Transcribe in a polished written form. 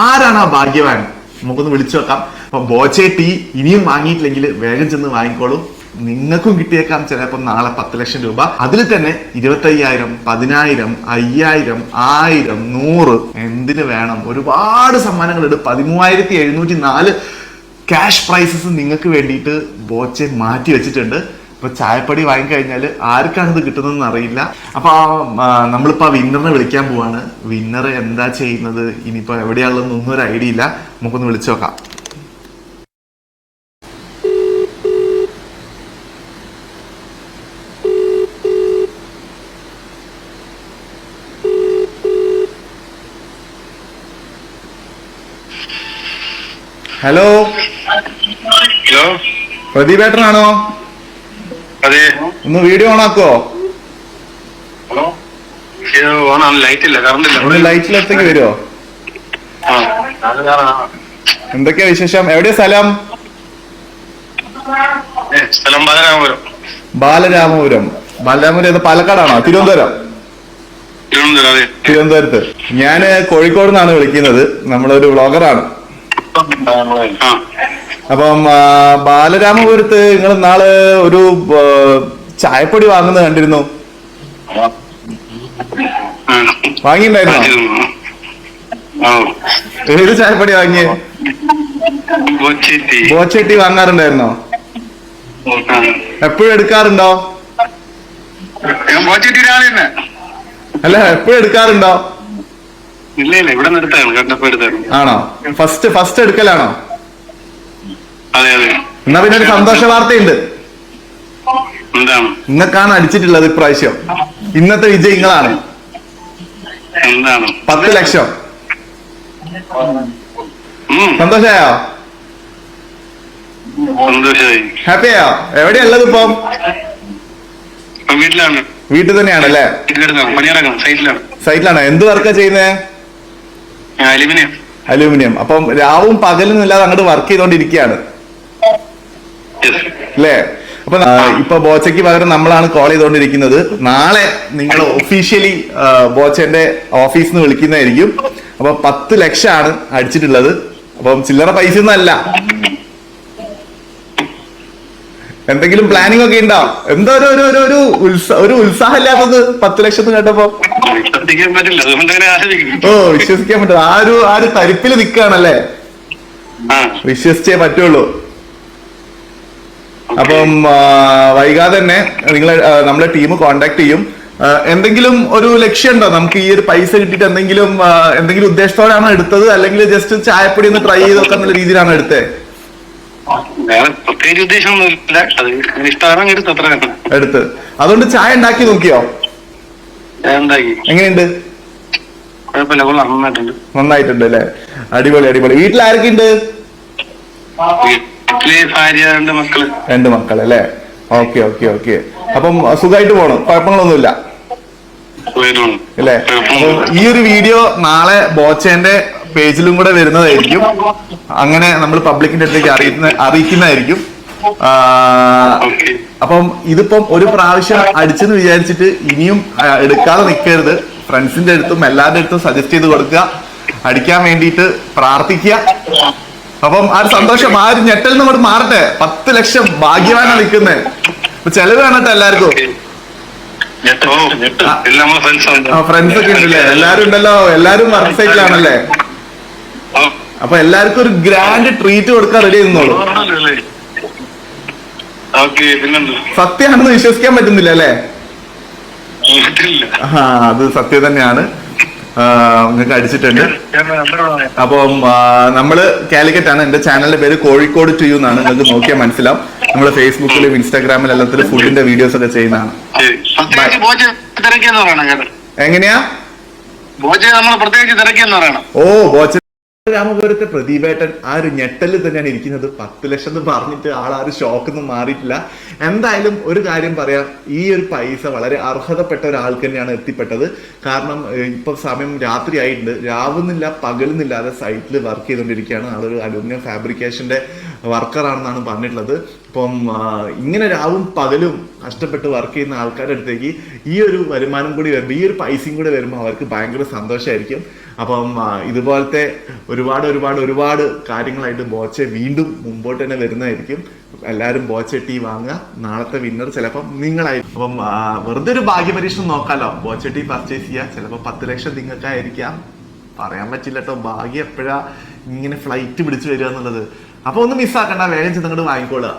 ആരാണ് ആ ഭാഗ്യവാൻ? നമുക്കൊന്ന് വിളിച്ചു നോക്കാം. അപ്പൊ ബോച്ചെ ടീ ഇനിയും വാങ്ങിയിട്ടില്ലെങ്കിൽ വേഗം ചെന്ന് വാങ്ങിക്കോളൂ. നിങ്ങൾക്കും കിട്ടിയേക്കാം ചിലപ്പോൾ നാളെ 10 ലക്ഷം രൂപ. അതിൽ തന്നെ 25,000, 10,000, 5,000, 1000, 100 എന്തിനു വേണം, ഒരുപാട് സമ്മാനങ്ങളുണ്ട്. 13,704 ക്യാഷ് പ്രൈസസ് നിങ്ങൾക്ക് വേണ്ടിയിട്ട് ബോച്ചെ മാറ്റി വെച്ചിട്ടുണ്ട്. ഇപ്പൊ ചായപ്പൊടി വാങ്ങിക്കഴിഞ്ഞാൽ ആർക്കാണ് ഇത് കിട്ടുന്നതെന്ന് അറിയില്ല. അപ്പൊ നമ്മളിപ്പോ വിന്നറിനെ വിളിക്കാൻ പോവാണ്. വിന്നർ എന്താ ചെയ്യുന്നത്, ഇനിയിപ്പോ എവിടെയാണെന്നൊന്നും ഒരു ഐഡിയ ഇല്ല. നമുക്കൊന്ന് വിളിച്ചു നോക്കാം. ഹലോ ഹലോ, പ്രദീപേട്ടനാണോ? അതെ. ഒന്ന് വീഡിയോ ഓണാക്കോ? ഹലോ, ഓണാണ്. ലൈറ്റ് ഇല്ല, കറണ്ട് ഇല്ല. ഒന്ന് ലൈറ്റിലെത്തേക്ക് വരുമോ? എന്തൊക്കെയാ വിശേഷം? എവിടെയാ സ്ഥലം? സ്ഥലം ബാലരാമപുരം. ബാലരാമപുരം. ബാലരാമപുരം ഏത്, പാലക്കാടാണോ? തിരുവനന്തപുരം? തിരുവനന്തപുരം, അതെ. തിരുവനന്തപുരത്ത്. ഞാന് കോഴിക്കോട് നിന്നാണ് വിളിക്കുന്നത്. നമ്മളൊരു വ്ളോഗറാണ്. അപ്പം ബാലരാമപുരത്ത് നിങ്ങൾ നാളെ ഒരു ചായപ്പൊടി വാങ്ങുന്നത് കണ്ടിരുന്നു. വാങ്ങിണ്ടായിരുന്നോ? ഏത് ചായപ്പൊടി വാങ്ങിയേ? ബോച്ചെട്ടി വാങ്ങാറുണ്ടായിരുന്നോ? എപ്പോഴും എടുക്കാറുണ്ടോ? അല്ല, എപ്പോഴും എടുക്കാറുണ്ടോ? ഇല്ല ഇല്ല, ഇവിടെ ആണോ? ഫസ്റ്റ് എടുക്കലാണോ? അതെ അതെ. എന്നാ പിന്നെ ഒരു സന്തോഷ വാർത്തയുണ്ട്. എന്താണ്? നിങ്ങൾക്കാണ് അടിച്ചിട്ടുള്ളത് ഇപ്രാവശ്യം. ഇന്നത്തെ വിജയിങ്ങളാണ്. എന്താണ്? 10 ലക്ഷം. സന്തോഷായോ? സന്തോഷമായി. ഹാപ്പിയായോ? എവിടെയാ ഉള്ളത് ഇപ്പം? വീട്ടിലാണ്. വീട്ടിൽ തന്നെയാണല്ലേ? സൈറ്റിലാണ്. എന്ത് വർക്കാ ചെയ്യുന്നേ? അലൂമിനിയം. അപ്പം രാവും പകലും ഇല്ലാതെ അങ്ങോട്ട് വർക്ക് ചെയ്തോണ്ടിരിക്കുകയാണ് അല്ലേ? അപ്പൊ ഇപ്പൊ ബോച്ചയ്ക്ക് പകരം നമ്മളാണ് കോൾ ചെയ്തോണ്ടിരിക്കുന്നത്. നാളെ നിങ്ങൾ ഒഫീഷ്യലി ബോച്ചന്റെ ഓഫീസിൽ നിന്ന് വിളിക്കുന്നതായിരിക്കും. അപ്പൊ 10 ലക്ഷമാണ് അടിച്ചിട്ടുള്ളത്. അപ്പം ചില്ലറ പൈസ ഒന്നും അല്ല. എന്തെങ്കിലും പ്ലാനിങ് ഒക്കെ ഉണ്ടോ? എന്തോ ഒരു ഉത്സാഹം ഇല്ലാത്തത് 10 ലക്ഷത്തിന് കേട്ടപ്പോ? ഓ, വിശ്വസിക്കാൻ പറ്റും. ആ ഒരു തരിപ്പില് നിൽക്കുകയാണല്ലേ? വിശ്വസിച്ചേ പറ്റുള്ളൂ. അപ്പം വൈകാതെ തന്നെ നമ്മളെ ടീം കോണ്ടാക്ട് ചെയ്യും. എന്തെങ്കിലും ഒരു ലക്ഷ്യമുണ്ടോ നമുക്ക്? ഈ ഒരു പൈസ കിട്ടിയിട്ട് എന്തെങ്കിലും ഉദ്ദേശത്തോടാണോ എടുത്തത്, അല്ലെങ്കിൽ ജസ്റ്റ് ചായപ്പൊടി ഒന്ന് ട്രൈ ചെയ്ത് നോക്കാൻ എന്നുള്ള രീതിയിലാണോ എടുത്തത്? പ്രത്യേകിച്ച് ഉദ്ദേശമൊന്നുമില്ല, എടുത്ത്. അതുകൊണ്ട് ചായ ഉണ്ടാക്കി നോക്കിയോ? എങ്ങനെയുണ്ട്? നന്നായിട്ടുണ്ട് അല്ലേ? അടിപൊളി അടിപൊളി. വീട്ടിൽ ആരൊക്കെയുണ്ട്? രണ്ട് മക്കൾ അല്ലേ? Okay okay okay. അപ്പം സുഖമായിട്ട് പോണു, കുഴപ്പങ്ങളൊന്നുമില്ല അല്ലേ? അപ്പൊ ഈ ഒരു വീഡിയോ നാളെ ബോച്ചേന്റെ പേജിലും കൂടെ വരുന്നതായിരിക്കും. അങ്ങനെ നമ്മൾ പബ്ലിക്കിന്റെ അടുത്തേക്ക് അറിയിക്കുന്നതായിരിക്കും. അപ്പം ഇതിപ്പം ഒരു പ്രാവശ്യം അടിച്ചെന്ന് വിചാരിച്ചിട്ട് ഇനിയും എടുക്കാതെ നിൽക്കരുത്. ഫ്രണ്ട്സിന്റെ അടുത്തും എല്ലാവരുടെ അടുത്തും സജസ്റ്റ് ചെയ്ത് കൊടുക്കുക, അടിക്കാൻ വേണ്ടിയിട്ട് പ്രാർത്ഥിക്കുക. അപ്പം ആ ഒരു സന്തോഷം, ആ ഒരു ഞെട്ടൽ നിന്ന് അങ്ങോട്ട് മാറട്ടെ. 10 ലക്ഷം ഭാഗ്യവാനാണ് നിൽക്കുന്നത്. അപ്പൊ ചെലവ് കാണട്ടെ എല്ലാവർക്കും. ഫ്രണ്ട്സ് ഒക്കെ ഉണ്ടല്ലേ? എല്ലാരും ഉണ്ടല്ലോ, എല്ലാരും വർക്ക് സൈറ്റിലാണല്ലേ? അപ്പൊ എല്ലാവർക്കും ഒരു ഗ്രാൻഡ് ട്രീറ്റ് കൊടുക്കാൻ റെഡി ആയിരുന്നോളൂ. സത്യമാണെന്ന് വിശ്വസിക്കാൻ പറ്റുന്നില്ല അല്ലേ? അത് സത്യം തന്നെയാണ്. നിങ്ങൾക്ക് അടിച്ചിട്ടുണ്ട്. അപ്പം നമ്മള് കാലിക്കറ്റ് ആണ്. എന്റെ ചാനലിന്റെ പേര് കോഴിക്കോട് ടു യു എന്നാണ്. നിങ്ങൾക്ക് നോക്കിയാൽ മനസ്സിലാവും. നമ്മള് ഫേസ്ബുക്കിലും ഇൻസ്റ്റാഗ്രാമിലും എല്ലാത്തിലും ഫുഡിന്റെ വീഡിയോസ് ഒക്കെ ചെയ്യുന്നതാണ്. എങ്ങനെയാ? ഓ, ബോച്ച രാമപുരത്തെ പ്രദീപേട്ടൻ ആ ഒരു ഞെട്ടലിൽ തന്നെയാണ് ഇരിക്കുന്നത്. 10 ലക്ഷം എന്ന് പറഞ്ഞിട്ട് ആ ഒരു ഷോക്കൊന്നും മാറിയിട്ടില്ല. എന്തായാലും ഒരു കാര്യം പറയാം, ഈ ഒരു പൈസ വളരെ അർഹതപ്പെട്ട ഒരാൾക്ക് തന്നെയാണ് എത്തിപ്പെട്ടത്. കാരണം ഇപ്പൊ സമയം രാത്രി ആയിട്ടുണ്ട്. രാവുന്നില്ല പകലുന്നില്ലാതെ സൈറ്റിൽ വർക്ക് ചെയ്തുകൊണ്ടിരിക്കുകയാണ്. ആളൊരു അലൂമിനിയം ഫാബ്രിക്കേഷന്റെ വർക്കറാണെന്നാണ് പറഞ്ഞിട്ടുള്ളത്. അപ്പം ഇങ്ങനെ രാവും പകലും കഷ്ടപ്പെട്ട് വർക്ക് ചെയ്യുന്ന ആൾക്കാരുടെ അടുത്തേക്ക് ഈ ഒരു വരുമാനം കൂടി വരുമ്പോൾ, ഈ ഒരു പൈസയും കൂടി വരുമ്പോൾ അവർക്ക് ഭയങ്കര സന്തോഷമായിരിക്കും. അപ്പം ഇതുപോലത്തെ ഒരുപാട് കാര്യങ്ങളായിട്ട് ബോച്ചെ വീണ്ടും മുമ്പോട്ട് തന്നെ വരുന്നതായിരിക്കും. എല്ലാവരും ബോച്ചെ ടീ വാങ്ങുക. നാളത്തെ വിന്നർ ചിലപ്പം നിങ്ങളായിരിക്കും. അപ്പം വെറുതെ ഒരു ഭാഗ്യപരീക്ഷണം നോക്കാലോ, ബോച്ചെ ടീ പർച്ചേസ് ചെയ്യുക. ചിലപ്പോൾ 10 ലക്ഷം നിങ്ങൾക്കായിരിക്കാം, പറയാൻ പറ്റില്ല കേട്ടോ. ഭാഗ്യം എപ്പോഴാ ഇങ്ങനെ ഫ്ലൈറ്റ് പിടിച്ചു വരിക എന്നുള്ളത്. അപ്പൊ ഒന്നും മിസ്സാക്കണ്ട, വേഗം ചെന്ന് അങ്ങോട്ട് വാങ്ങിക്കോളുക.